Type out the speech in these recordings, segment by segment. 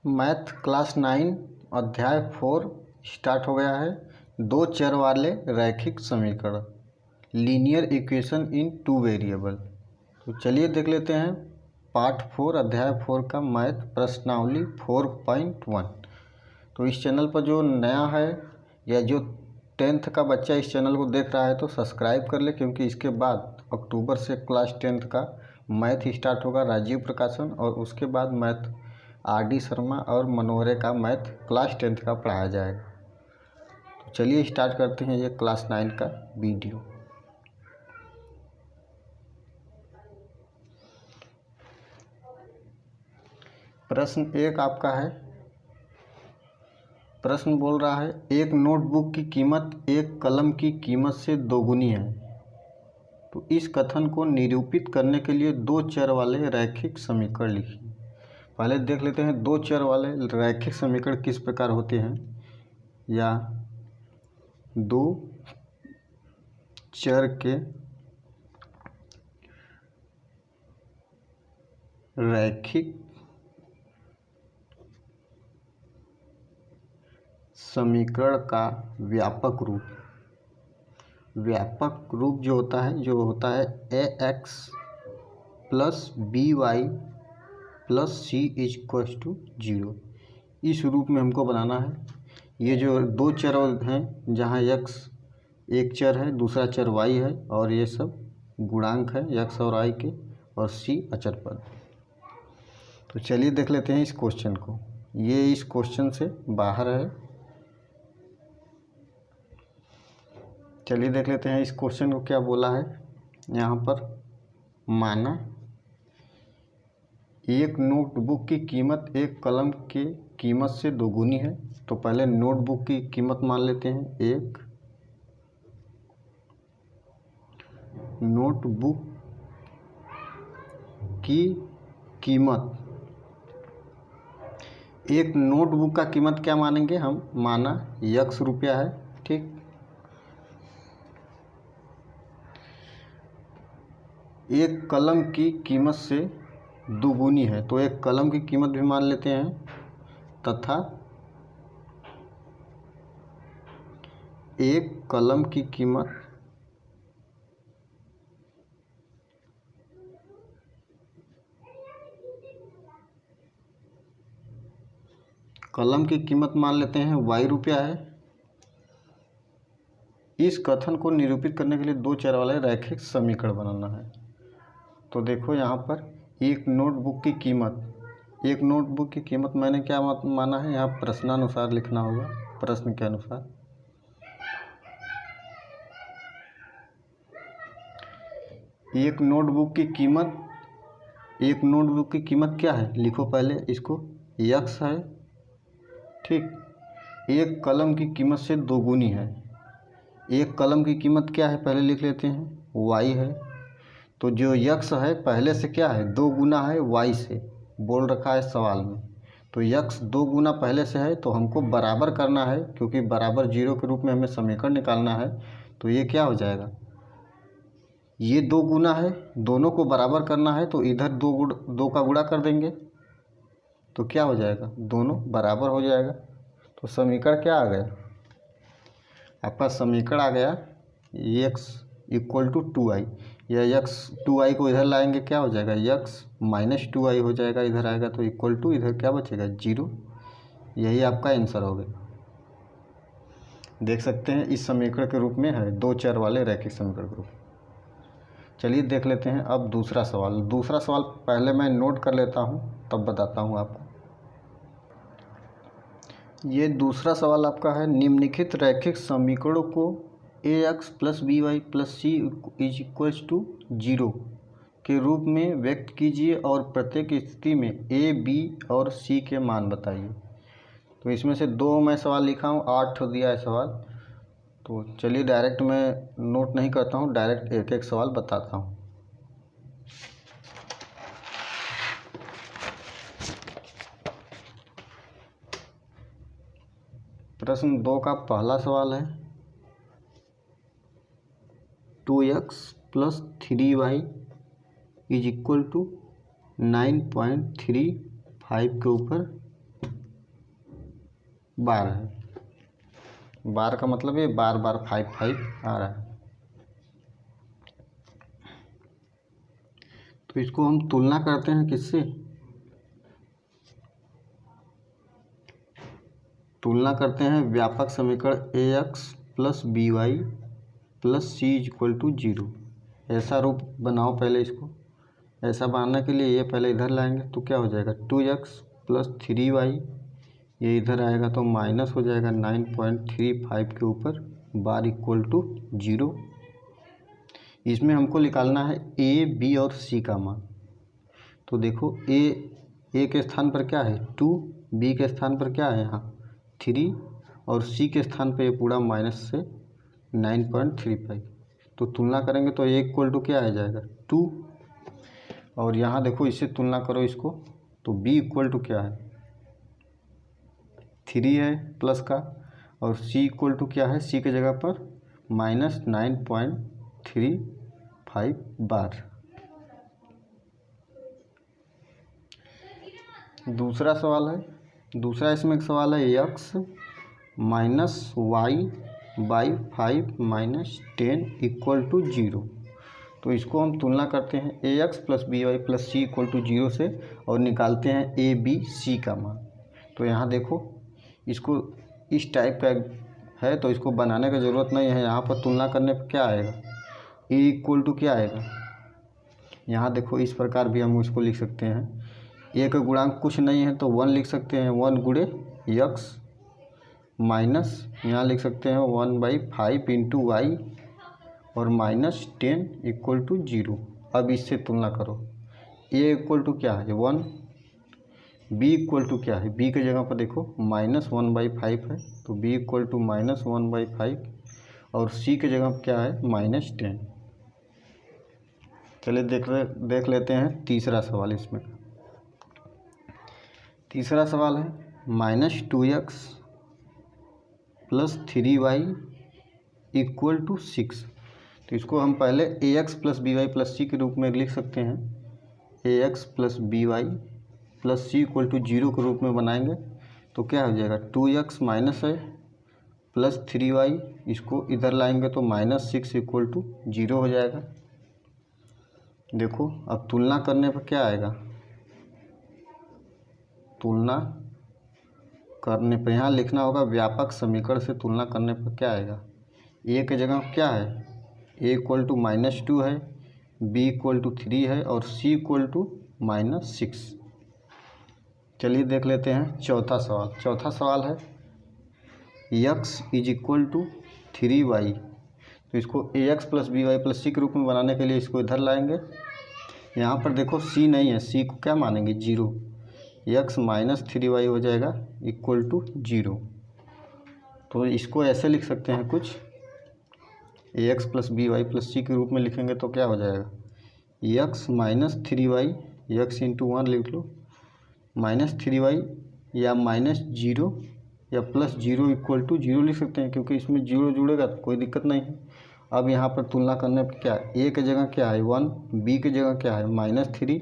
Math class 9 अध्याय 4 start हो गया है। दो चर वाले रैखिक समीकरण, linear equation in two variable. तो चलिए देख लेते हैं पार्ट 4 अध्याय 4 का मैथ प्रश्नावली 4.1। तो इस चैनल पर जो नया है या जो 10th का बच्चा इस चैनल को देख रहा है तो सब्सक्राइब कर ले, क्योंकि इसके बाद अक्टूबर से क्लास 10th का मैथ स्टार्ट होगा राजीव प्रकाशन, और उसके बाद मैथ RD शर्मा और मनोहरे का मैथ क्लास 10th का पढ़ाया जाएगा। तो चलिए स्टार्ट करते हैं ये क्लास 9 का वीडियो। प्रश्न 1 आपका है। प्रश्न बोल रहा है एक नोटबुक की कीमत एक कलम की कीमत से दोगुनी है। तो इस कथन को निरूपित करने के लिए दो चर वाले रैखिक समीकरण लिखिए। पहले देख लेते हैं दो चर वाले रैखिक समीकरण किस प्रकार होते हैं, या दो चर के रैखिक समीकरण का व्यापक रूप जो होता है ax plus by plus C is equal to 0। इस रूप में हमको बनाना है। ये जो दो चर हैं, जहाँ x एक चर है, दूसरा चर y है, और ये सब गुणांक है x और y के, और c अचर पद। तो चलिए देख लेते हैं इस क्वेश्चन को। ये इस क्वेश्चन से बाहर है। चलिए देख लेते हैं इस क्वेश्चन को क्या बोला है। यहाँ पर माना एक नोटबुक की कीमत एक कलम की कीमत से दोगुनी है। तो पहले नोटबुक की कीमत मान लेते हैं। एक नोटबुक की कीमत, एक नोटबुक का कीमत क्या मानेंगे हम, माना x रुपया है, ठीक। एक कलम की कीमत से दोगुनी है, तो एक कलम की कीमत भी मान लेते हैं, तथा एक कलम की कीमत मान लेते हैं y रुपया है। इस कथन को निरूपित करने के लिए दो चर वाले रैखिक समीकरण बनाना है। तो देखो यहाँ पर एक नोटबुक की कीमत मैंने क्या माना है, यहाँ प्रश्नानुसार लिखना होगा, प्रश्न के अनुसार। एक नोटबुक की कीमत क्या है, लिखो पहले इसको, x है, ठीक। एक कलम की कीमत से दोगुनी है। एक कलम की कीमत क्या है, पहले लिख लेते हैं, y है। तो जो x है पहले से क्या है, दो गुना है y से, बोल रखा है सवाल में। तो x दो गुना पहले से है, तो हमको बराबर करना है, क्योंकि बराबर 0 के रूप में हमें समीकरण निकालना है। तो ये क्या हो जाएगा, ये दो गुना है, दोनों को बराबर करना है, तो इधर दो का गुणा कर देंगे, तो क्या हो जाएगा, दोनों बराबर हो जाएगा। तो समीकरण क्या आ गया, आपका समीकरण आ गया x इक्वल टू 2i। या x 2i को इधर लाएंगे, क्या हो जाएगा, x माइनस 2i हो जाएगा, इधर आएगा तो इक्वल टू, इधर क्या बचेगा, 0। यही आपका आंसर हो गया। देख सकते हैं इस समीकरण के रूप में है, दो चर वाले रैखिक समीकरण के रूप। चलिए देख लेते हैं अब दूसरा सवाल। पहले मैं नोट कर लेता हूँ, तब बताता हूँ आपको। ये दूसरा सवाल आपका है, निम्नलिखित रैखिक समीकरणों को ax plus by plus C is equals to 0 के रूप में व्यक्त कीजिए और प्रत्येक स्थिति में a, b और c के मान बताइए। तो इसमें से दो मैं सवाल लिखा हूँ, 8 दिया है सवाल। तो चलिए डायरेक्ट मैं नोट नहीं करता हूँ, डायरेक्ट एक एक सवाल बताता हूँ। प्रश्न 2 का पहला सवाल है, 2x plus 3y is equal to 9.35 के ऊपर बार है। बार का मतलब ये बार बार 5 5 आ रहा है। तो इसको हम तुलना करते हैं किससे? तुलना करते हैं व्यापक समीकरण ax plus B Y plus C equal to 0। ऐसा रूप बनाओ पहले इसको। ऐसा बनाने के लिए ये पहले इधर लाएंगे तो क्या हो जाएगा 2x प्लस 3y, ये इधर आएगा तो माइनस हो जाएगा 9.35 के ऊपर बार इक्वल टू 0। इसमें हमको निकालना है a, b और c का मान। तो देखो a के स्थान पर क्या है 2, b के स्थान पर क्या है यहाँ 3 और c के स्थान पर ये पूरा माइनस से 9.35। तो तुलना करेंगे तो a इक्वल टू क्या आ जाएगा 2, और यहाँ देखो इससे तुलना करो इसको तो b इक्वल टू क्या है 3 है प्लस का, और c इक्वल टू क्या है, c के जगह पर माइनस 9.35 बार। दूसरा सवाल है, दूसरा इसमें एक सवाल है x minus Y by 5 minus 10 equal to 0। तो इसको हम तुलना करते हैं ax plus B Y plus C equal to 0 से और निकालते हैं a b c का मान। तो यहाँ देखो इसको इस टाइप का है तो इसको बनाने की ज़रूरत नहीं है। यहाँ पर तुलना करने पर क्या आएगा a इक्वल टू क्या आएगा, यहाँ देखो इस प्रकार भी हम उसको लिख सकते हैं। a का गुणांक कुछ नहीं है तो 1 लिख सकते हैं, 1 गुणे x माइनस यहाँ लिख सकते हैं 1/5 इंटू वाई और माइनस 10 इक्वल टू 0। अब इससे तुलना करो a इक्वल टू क्या है 1, b इक्वल टू क्या है, b के जगह पर देखो माइनस 1/5 है तो b इक्वल टू माइनस 1/5 और c के जगह पर क्या है माइनस 10। चलिए देख लेते हैं तीसरा सवाल। इसमें तीसरा सवाल है minus 2x plus 3y equal to 6। तो इसको हम पहले ax plus B Y plus C के रूप में लिख सकते हैं। ax plus B Y plus C equal to 0 के रूप में बनाएंगे तो क्या हो जाएगा 2x माइनस है प्लस 3y, इसको इधर लाएंगे तो माइनस 6 इक्वल टू 0 हो जाएगा। देखो अब तुलना करने पर क्या आएगा, तुलना करने पर यहाँ लिखना होगा व्यापक समीकरण से तुलना करने पर क्या आएगा, a के जगह क्या है a इक्वल टू माइनस 2 है, b इक्वल टू 3 है और c इक्वल टू माइनस 6। चलिए देख लेते हैं चौथा सवाल। चौथा सवाल है x is equal to 3y। तो इसको ax plus B Y plus C के रूप में बनाने के लिए इसको इधर लाएंगे। यहाँ पर देखो c नहीं है, c को क्या मानेंगे 0, x माइनस 3y हो जाएगा इक्वल टू 0। तो इसको ऐसे लिख सकते हैं कुछ ax plus B Y plus C के रूप में लिखेंगे तो क्या हो जाएगा x minus 3y, x into 1 लिख लो, माइनस 3y या माइनस 0 या प्लस 0 इक्वल टू 0 लिख सकते हैं क्योंकि इसमें 0 जुड़ेगा तो कोई दिक्कत नहीं है। अब यहाँ पर तुलना करने पर क्या है, a के जगह क्या है 1, b के जगह क्या है माइनस 3,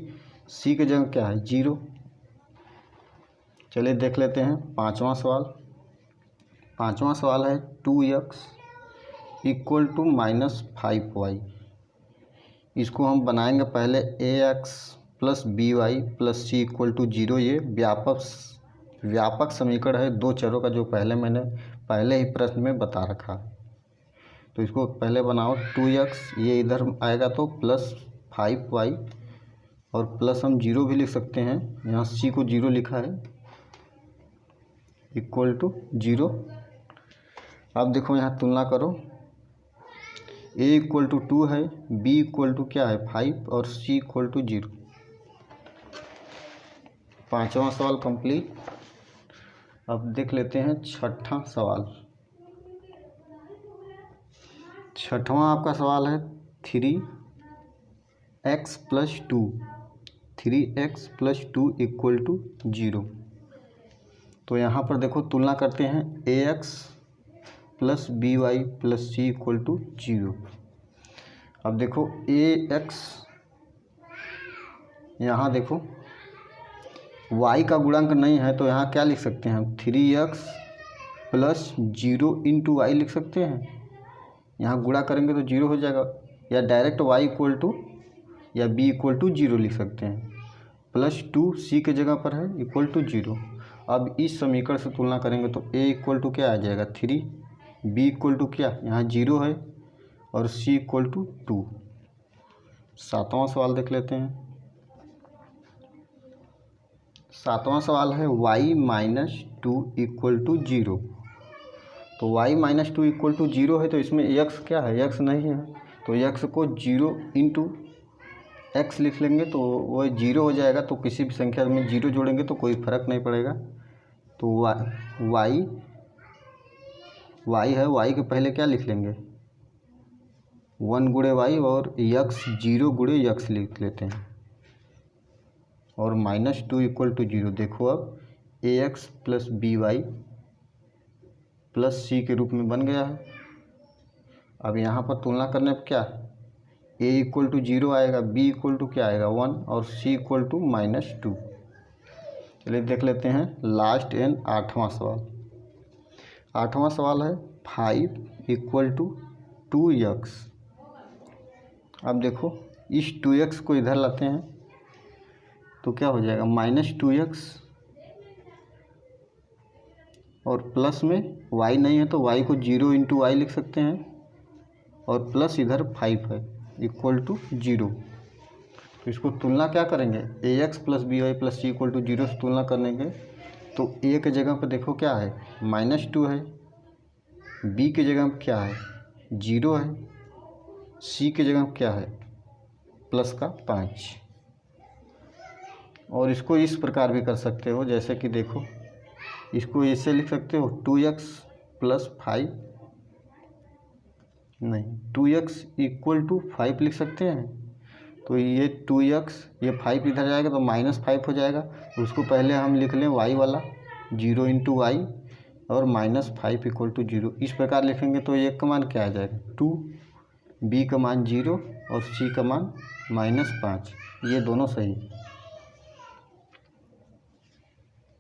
c के जगह क्या है 0। चलिए देख लेते हैं पाँचवा सवाल। पाँचवा सवाल है 2x equal to minus 5y। इसको हम बनाएंगे पहले ax plus B Y plus C equal to 0। ये व्यापक समीकरण है दो चरों का, जो मैंने पहले ही प्रश्न में बता रखा है। तो इसको पहले बनाओ 2x, ये इधर आएगा तो प्लस 5y और प्लस हम 0 भी लिख सकते हैं, यहाँ c को 0 लिखा है इक्वल टू 0। अब देखो यहाँ तुलना करो a इक्वल टू 2 है, b इक्वल टू क्या है 5 और c इक्वल टू 0। पाँचवा सवाल कंप्लीट। अब देख लेते हैं छठा सवाल। छठवां आपका सवाल है 3x plus 2, 3x plus 2 equal to 0। तो यहाँ पर देखो तुलना करते हैं ax plus B Y plus C equal to 0। अब देखो ax, यहाँ देखो y का गुणांक नहीं है तो यहाँ क्या लिख सकते हैं हम 3x प्लस 0 × y लिख सकते हैं। यहाँ गुणा करेंगे तो 0 हो जाएगा, या डायरेक्ट y = या b = 0 लिख सकते हैं। प्लस 2 c के जगह पर है = 0। अब इस समीकरण से तुलना करेंगे तो a = क्या आ जाएगा 3, b = क्या, यहाँ 0 है, और c = 2। 7वां सवाल देख लेते हैं। 7वां सवाल है y - 2 = 0। तो y - 2 = 0 है, तो इसमें x क्या है, x नहीं है, तो x को 0 × x लिख लेंगे तो वो 0 हो जाएगा। तो किसी भी संख्या में 0 जोड़ेंगे तो कोई फ़र्क नहीं पड़ेगा। तो y है, y के पहले क्या लिख लेंगे 1 × y, और x 0 × x लिख लेते हैं, और -2 = 0। देखो अब ax + by + c के रूप में बन गया है। अब यहाँ पर तुलना करने पर क्या है, a = 0 आएगा, b = क्या आएगा 1, और c = -2। चलिए देख लेते हैं लास्ट एंड 8वां सवाल। 8वां सवाल है 5 = 2x। अब देखो इस 2x को इधर लाते हैं तो क्या हो जाएगा -2x, और प्लस में y नहीं है तो y को 0 × y लिख सकते हैं, और प्लस इधर 5 है = 0। तो इसको तुलना क्या करेंगे, ax + by + c = 0 से तुलना करेंगे तो a के जगह पर देखो क्या है -2 है, b की जगह पर क्या है 0 है, c की जगह पर क्या है +5। और इसको इस प्रकार भी कर सकते हो, जैसे कि देखो इसको ऐसे लिख सकते हो 2x + 5, नहीं 2x = 5 लिख सकते हैं। तो ये 2x, ये 5 इधर जाएगा तो -5 हो जाएगा। उसको पहले हम लिख लें y वाला 0 × y, और -5 = 0। इस प्रकार लिखेंगे तो a का मान क्या आ जाएगा 2, b का मान 0, और c का मान -5। ये दोनों सही।